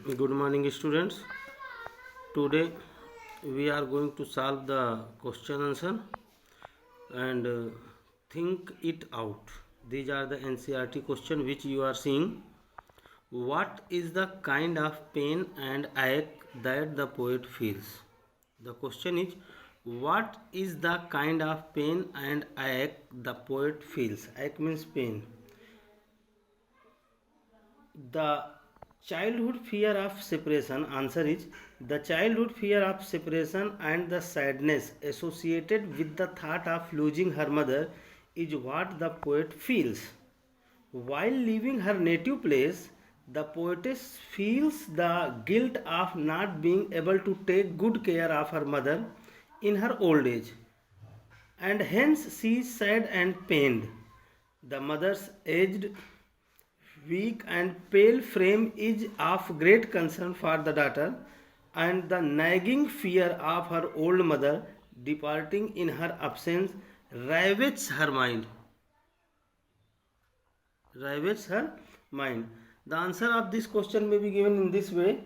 Good morning, students. Today we are going to solve the question answer and think it out. These are the NCERT question which you are seeing. What is the kind of pain and ache that the poet feels? The question is, what is the kind of pain and ache the poet feels? Ache means pain. The childhood fear of separation, answer is the childhood fear of separation and the sadness associated with the thought of losing her mother is what the poet feels. While leaving her native place, the poetess feels the guilt of not being able to take good care of her mother in her old age, and hence she is sad and pained. The mother's aged, weak and pale frame is of great concern for the daughter, and the nagging fear of her old mother departing in her absence ravages her mind. Ravages her mind. The answer of this question may be given in this way.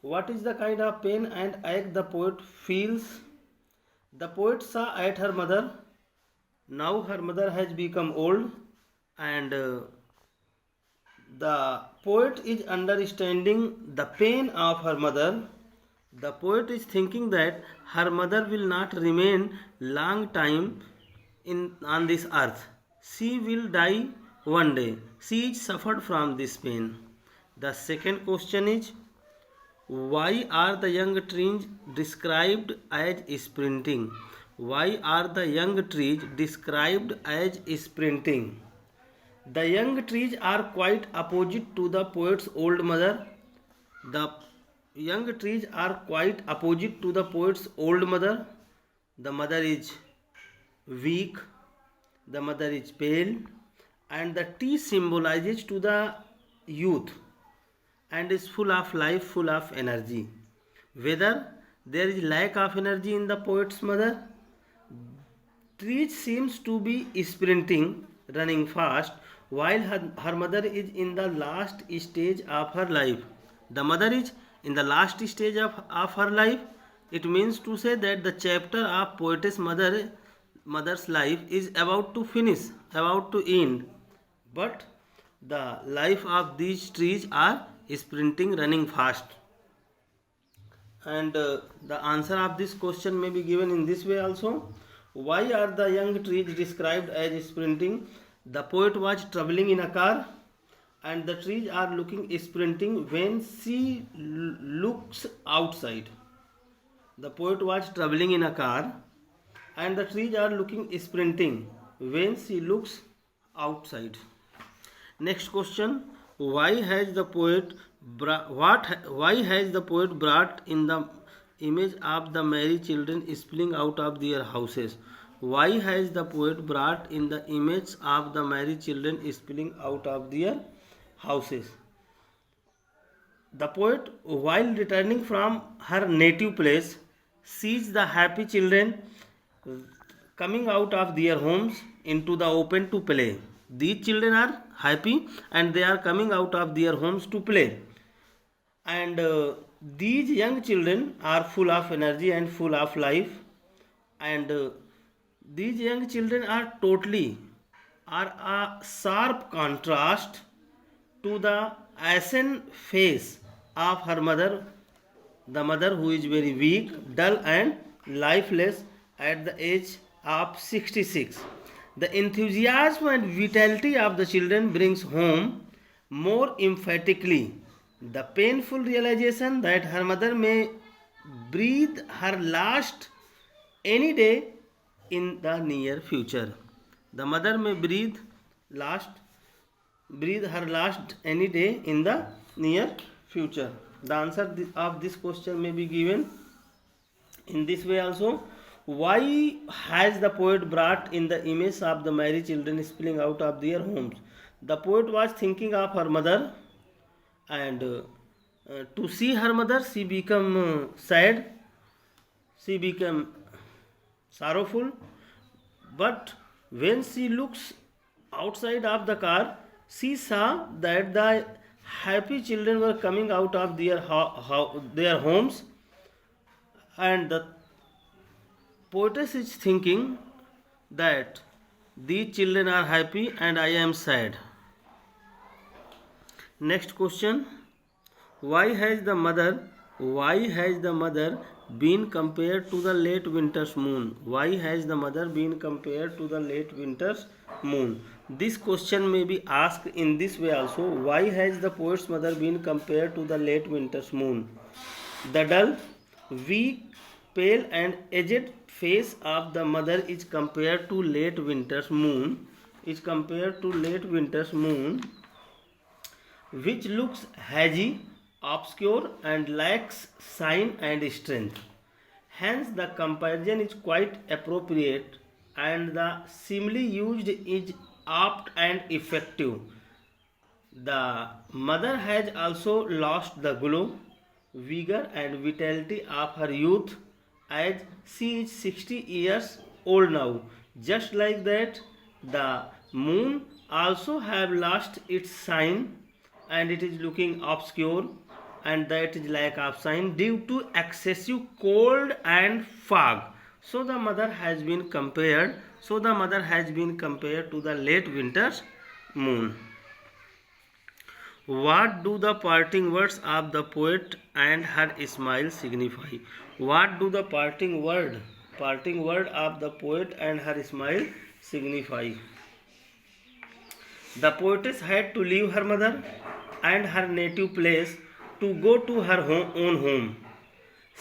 What is the kind of pain and ache the poet feels? The poet saw at her mother. Now her mother has become old, and the poet is understanding the pain of her mother. The poet is thinking that her mother will not remain long time on this earth. She will die one day. She is suffered from this pain. The second question is, why are the young trees described as sprinting? Why are the young trees described as sprinting? The young trees are quite opposite to the poet's old mother. The young trees are quite opposite to the poet's old mother. The mother is weak, the mother is pale, and the tree symbolizes to the youth and is full of life, full of energy. Whether there is lack of energy in the poet's mother, tree seems to be sprinting, running fast, while her mother is in the last stage of her life. The mother is in the last stage of her life. It means to say that the chapter of poetess mother's life is about to finish, about to end. But the life of these trees are sprinting, running fast. And the answer of this question may be given in this way also. Why are the young trees described as sprinting? The poet was traveling in a car, and the trees are looking sprinting when she looks outside. The poet was traveling in a car, and the trees are looking sprinting when she looks outside. Next question: why has the poet why has the poet brought in the image of the merry children spilling out of their houses? Why has the poet brought in the image of the merry children spilling out of their houses? The poet, while returning from her native place, sees the happy children coming out of their homes into the open to play. These children are happy and they are coming out of their homes to play. And these young children are full of energy and full of life. And these young children are a sharp contrast to the ashen face of her mother, the mother who is very weak, dull and lifeless at the age of 66. The enthusiasm and vitality of the children brings home more emphatically the painful realization that her mother may breathe her last any day in the near future. The mother may breathe her last any day in the near future. The answer of this question may be given in this way also. Why has the poet brought in the image of the merry children spilling out of their homes? The poet was thinking of her mother, and to see her mother she became sad, she became sorrowful. But when she looks outside of the car, she saw that the happy children were coming out of their homes, and the poetess is thinking that these children are happy and I am sad. Next question. Why has the mother been compared to the late winter's moon? Why has the mother been compared to the late winter's moon? This question may be asked in this way also. Why has the poet's mother been compared to the late winter's moon? The dull, weak, pale and aged face of the mother is compared to late winter's moon. Which looks hazy, obscure and lacks shine and strength. Hence the comparison is quite appropriate and the simile used is apt and effective. The mother has also lost the glow, vigor and vitality of her youth, as she is 60 years old now. Just like that, the moon also have lost its shine and it is looking obscure, and that is lack of shine due to excessive cold and fog. So the mother has been compared to the late winter's moon. What do the parting words of the poet and her smile signify? What do the parting word of the poet and her smile signify? The poetess had to leave her mother and her native place to go to her own home.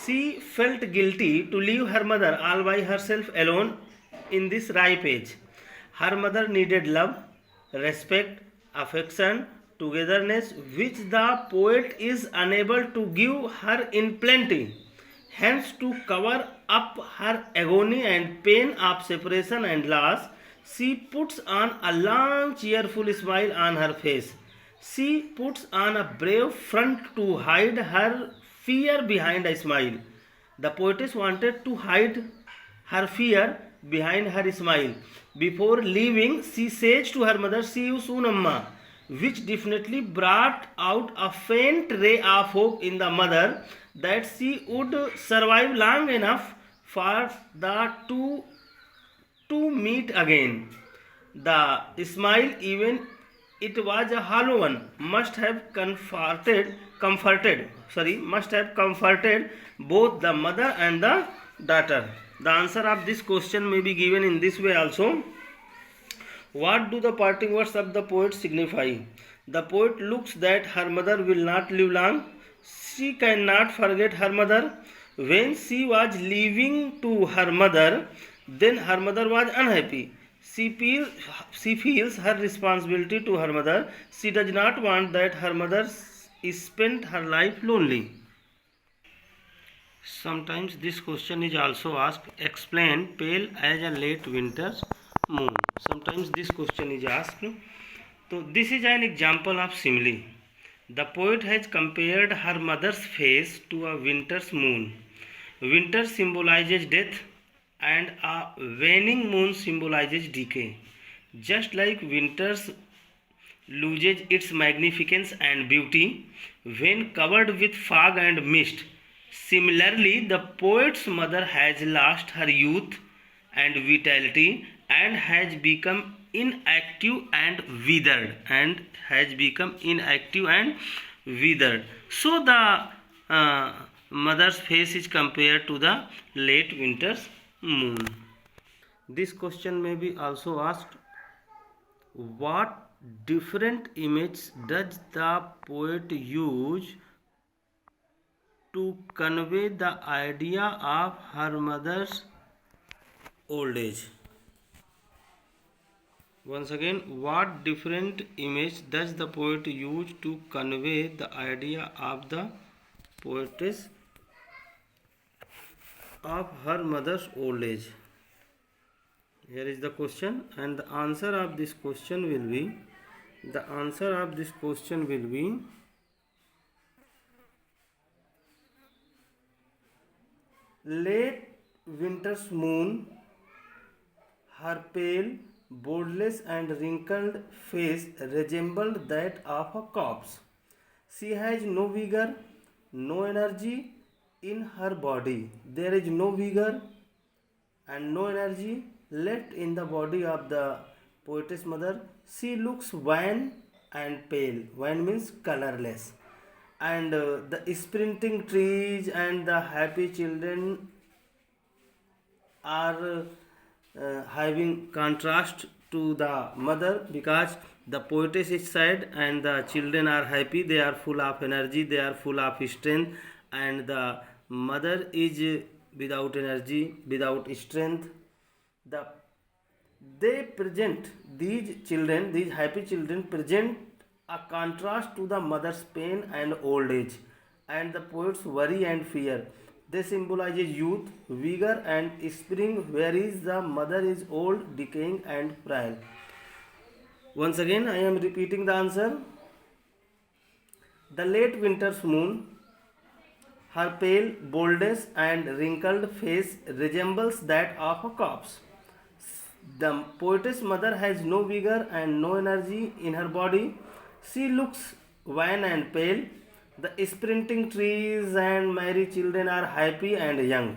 She felt guilty to leave her mother all by herself alone in this ripe age. Her mother needed love, respect, affection, togetherness, which the poet is unable to give her in plenty. Hence, to cover up her agony and pain of separation and loss, she puts on a long cheerful smile on her face. She puts on a brave front to hide her fear behind a smile. The poetess wanted to hide her fear behind her smile. Before leaving, she says to her mother, "See you soon, Amma," which definitely brought out a faint ray of hope in the mother that she would survive long enough for the two to meet again. The smile, even it was a hollow one, must have comforted both the mother and the daughter. The answer of this question may be given in this way also. What do the parting words of the poet signify? The poet looks that her mother will not live long. She cannot forget her mother. When she was leaving to her mother, then her mother was unhappy. She feels her responsibility to her mother. She does not want that her mother spent her life lonely. Sometimes this question is also asked. Explain pale as a late winter's moon. Sometimes this question is asked. So this is an example of simile. The poet has compared her mother's face to a winter's moon. Winter symbolizes death and a waning moon symbolizes decay. Just like winter loses its magnificence and beauty when covered with fog and mist, similarly the poet's mother has lost her youth and vitality and has become inactive and withered. So the mother's face is compared to the late winter's moon. This question may be also asked. What different image does the poet use to convey the idea of her mother's old age? Once again, what different image does the poet use to convey the idea of the poetess of her mother's old age? Here is the question, and the answer of this question will be late winter's moon. Her pale, bodiless and wrinkled face resembled that of a corpse. She has no vigor, no energy in her body. There is no vigor and no energy left in the body of the poetess mother. She looks wan and pale. Wan means colorless. And the sprinting trees and the happy children are having contrast to the mother, because the poetess is sad and the children are happy, they are full of energy, they are full of strength, and the mother is without energy, without strength. The they present, these happy children present a contrast to the mother's pain and old age, and the poet's worry and fear. They symbolizes youth, vigor, and spring, whereas the mother is old, decaying, and frail. Once again, I am repeating the answer. The late winter's moon, her pale, baldness, and wrinkled face resembles that of a corpse. The poetess mother has no vigor and no energy in her body. She looks wan and pale. The sprinting trees and merry children are happy and young.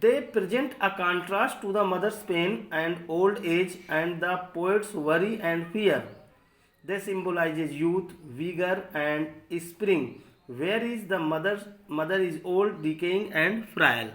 They present a contrast to the mother's pain and old age and the poet's worry and fear. They symbolizes youth, vigor, and spring, whereas the mother is old, decaying, and frail.